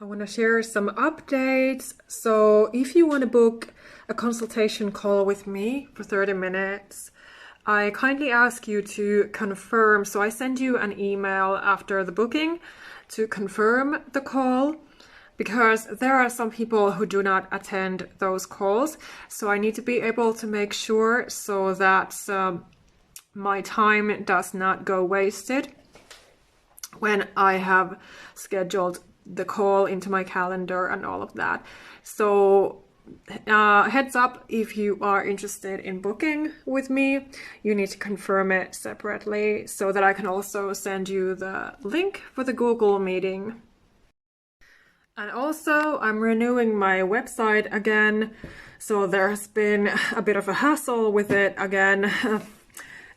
I want to share some updates. So if you want to book a consultation call with me for 30 minutes, I kindly ask you to confirm. So I send you an email after the booking to confirm the call, because there are some people who do not attend those calls. So I need to be able to make sure so that my time does not go wasted when I have scheduled the call into my calendar and all of that. So heads up, if you are interested in booking with me, you need to confirm it separately so that I can also send you the link for the Google meeting. And also, I'm renewing my website again, so there's been a bit of a hassle with it again,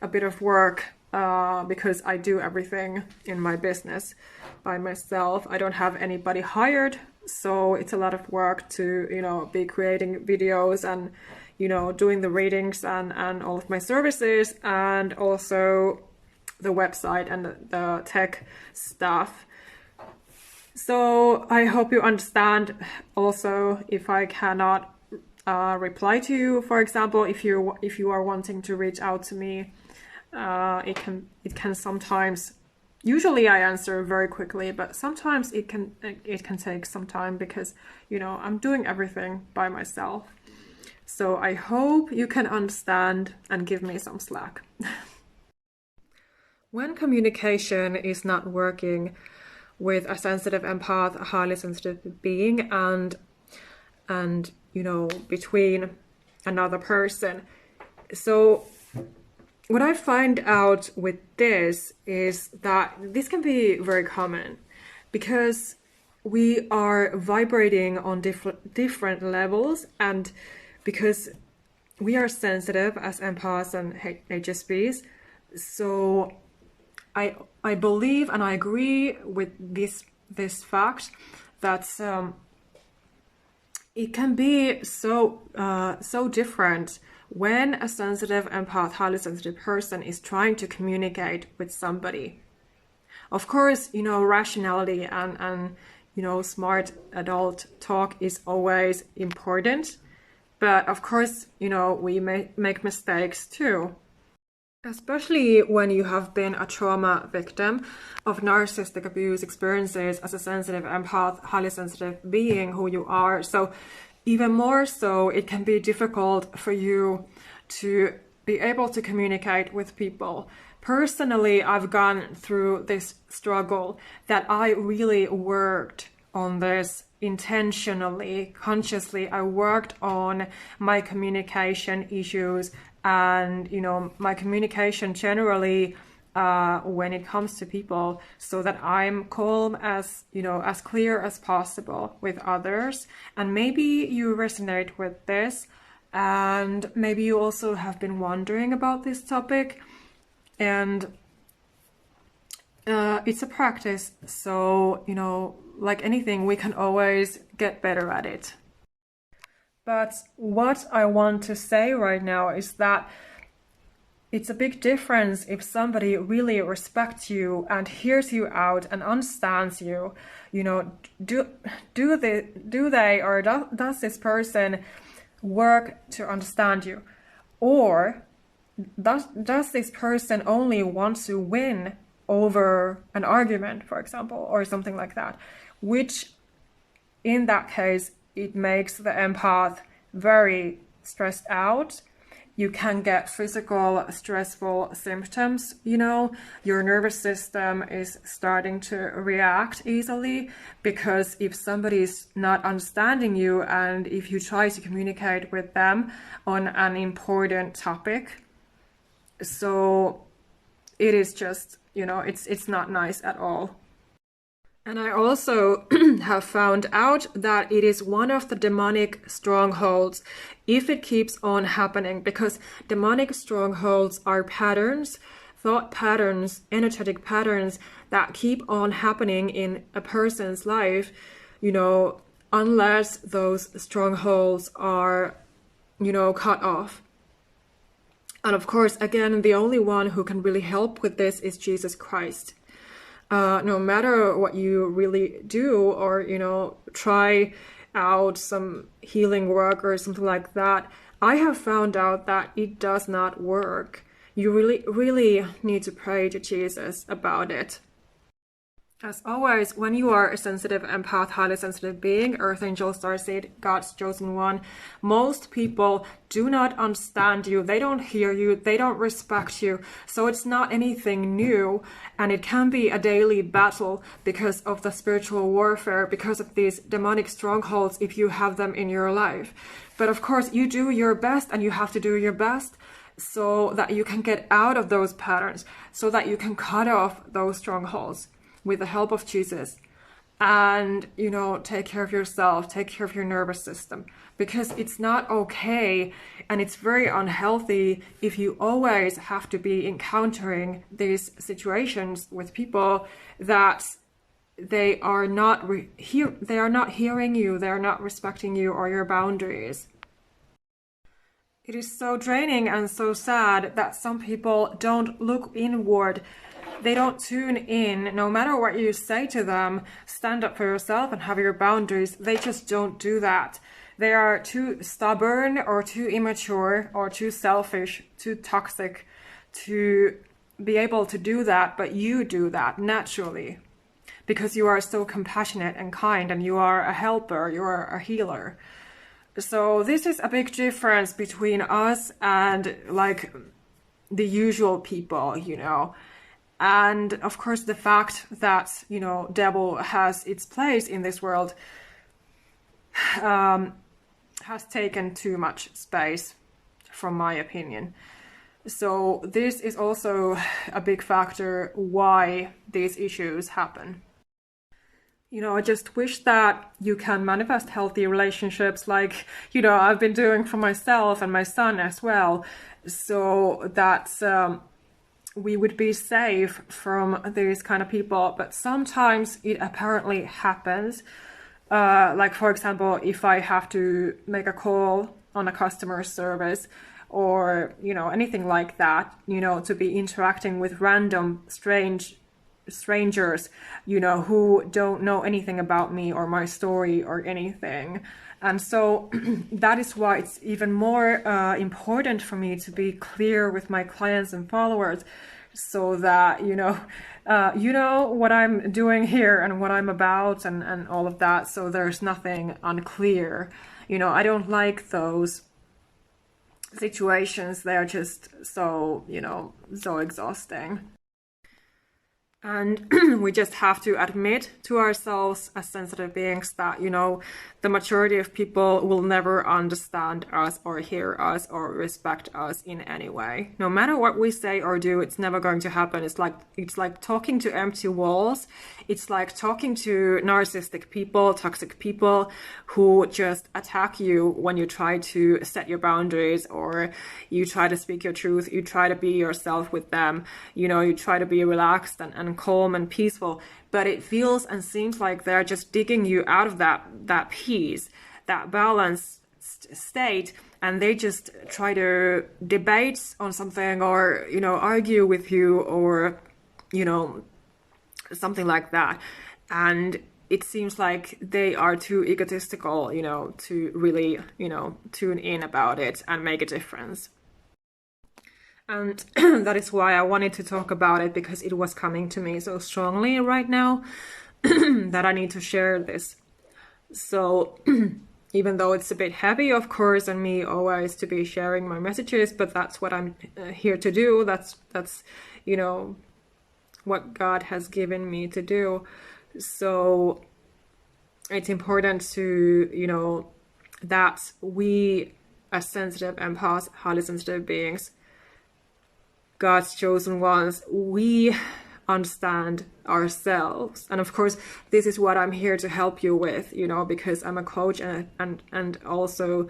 a bit of work, because I do everything in my business by myself. I don't have anybody hired, so it's a lot of work to, be creating videos and, doing the readings and all of my services, and also the website and the tech stuff. So I hope you understand also if I cannot reply to you. For example, if you are wanting to reach out to me, it can sometimes. Usually I answer very quickly, but sometimes it can take some time because I'm doing everything by myself. So I hope you can understand and give me some slack. When communication is not working with a sensitive empath, a highly sensitive being, and between another person. So what I find out with this is that this can be very common because we are vibrating on different levels, and because we are sensitive as empaths and HSPs. So I believe and I agree with this fact that it can be so different when a sensitive empath, highly sensitive person is trying to communicate with somebody. Of course, rationality and smart adult talk is always important, but of course, we may make mistakes too. Especially when you have been a trauma victim of narcissistic abuse experiences as a sensitive empath, highly sensitive being who you are. So even more so, it can be difficult for you to be able to communicate with people. Personally, I've gone through this struggle that I really worked on this intentionally, consciously. I worked on my communication issues and my communication generally when it comes to people, so that I'm calm as clear as possible with others. And maybe you resonate with this, and maybe you also have been wondering about this topic, and it's a practice, so like anything, we can always get better at it. But what I want to say right now is that it's a big difference if somebody really respects you and hears you out and understands you. Do they or does this person work to understand you, or does this person only want to win over an argument, for example, or something like that? Which, in that case, it makes the empath very stressed out. You can get physical stressful symptoms, your nervous system is starting to react easily, because if somebody's not understanding you and if you try to communicate with them on an important topic, so it is just, it's not nice at all. And I also have found out that it is one of the demonic strongholds if it keeps on happening, because demonic strongholds are patterns, thought patterns, energetic patterns that keep on happening in a person's life, unless those strongholds are, cut off. And of course, again, the only one who can really help with this is Jesus Christ. no matter what you really do, or, try out some healing work or something like that, I have found out that it does not work. You really, really need to pray to Jesus about it. As always, when you are a sensitive empath, highly sensitive being, Earth Angel, Starseed, God's chosen one, most people do not understand you. They don't hear you. They don't respect you. So it's not anything new. And it can be a daily battle because of the spiritual warfare, because of these demonic strongholds, if you have them in your life. But of course, you do your best, and you have to do your best so that you can get out of those patterns, so that you can cut off those strongholds with the help of Jesus, and, take care of yourself, take care of your nervous system, because it's not okay, and it's very unhealthy if you always have to be encountering these situations with people that they are not hearing you, they are not respecting you or your boundaries. It is so draining and so sad that some people don't look inward. They don't tune in. No matter what you say to them, stand up for yourself and have your boundaries. They just don't do that. They are too stubborn, or too immature, or too selfish, too toxic to be able to do that. But you do that naturally because you are so compassionate and kind, and you are a helper, you are a healer. So this is a big difference between us and like the usual people, And of course, the fact that, devil has its place in this world has taken too much space, from my opinion. So this is also a big factor why these issues happen. I just wish that you can manifest healthy relationships like, I've been doing for myself and my son as well, so that we would be safe from these kind of people. But sometimes it apparently happens. Like, for example, if I have to make a call on a customer service, or, anything like that, to be interacting with random strangers, who don't know anything about me or my story or anything. And so that is why it's even more important for me to be clear with my clients and followers, so that, what I'm doing here and what I'm about, and all of that. So there's nothing unclear. I don't like those situations. They are just so, so exhausting. And we just have to admit to ourselves as sensitive beings that, the majority of people will never understand us or hear us or respect us in any way. No matter what we say or do, it's never going to happen. It's like talking to empty walls. It's like talking to narcissistic people, toxic people who just attack you when you try to set your boundaries, or you try to speak your truth, you try to be yourself with them, you try to be relaxed and calm and peaceful, but it feels and seems like they're just digging you out of that peace, that balanced state, and they just try to debate on something, or argue with you, or something like that. And it seems like they are too egotistical, to really, tune in about it and make a difference. And that is why I wanted to talk about it, because it was coming to me so strongly right now that I need to share this. So even though it's a bit heavy, of course, on me always to be sharing my messages, but that's what I'm here to do. That's what God has given me to do. So it's important to, that we as sensitive empaths, highly sensitive beings, God's chosen ones, we understand ourselves. And of course, this is what I'm here to help you with, because I'm a coach, and also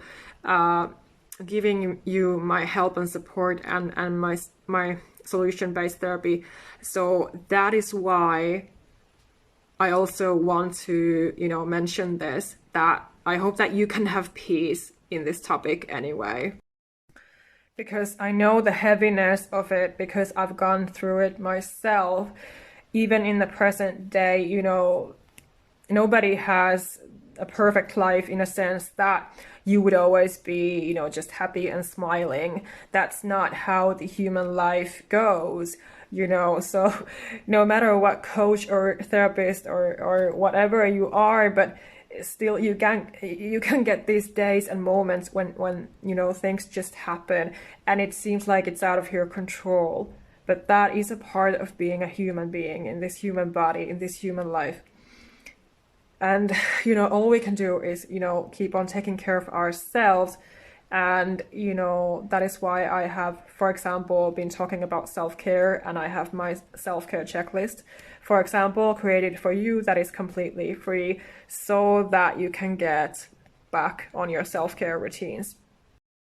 giving you my help and support and my solution-based therapy. So that is why I also want to, mention this, that I hope that you can have peace in this topic anyway. Because I know the heaviness of it, because I've gone through it myself. even in the present day, you know, nobody has a perfect life in a sense that you would always be, you know, just happy and smiling. That's not how the human life goes, you know. So no matter what coach or therapist or whatever you are, but still you can get these days and moments when you know things just happen and it seems like it's out of your control. But that is a part of being a human being in this human body, in this human life. And, you know, all we can do is, you know, keep on taking care of ourselves. And, you know, that is why I have, for example, been talking about self-care, and I have my self-care checklist, for example, created for you that is completely free so that you can get back on your self-care routines.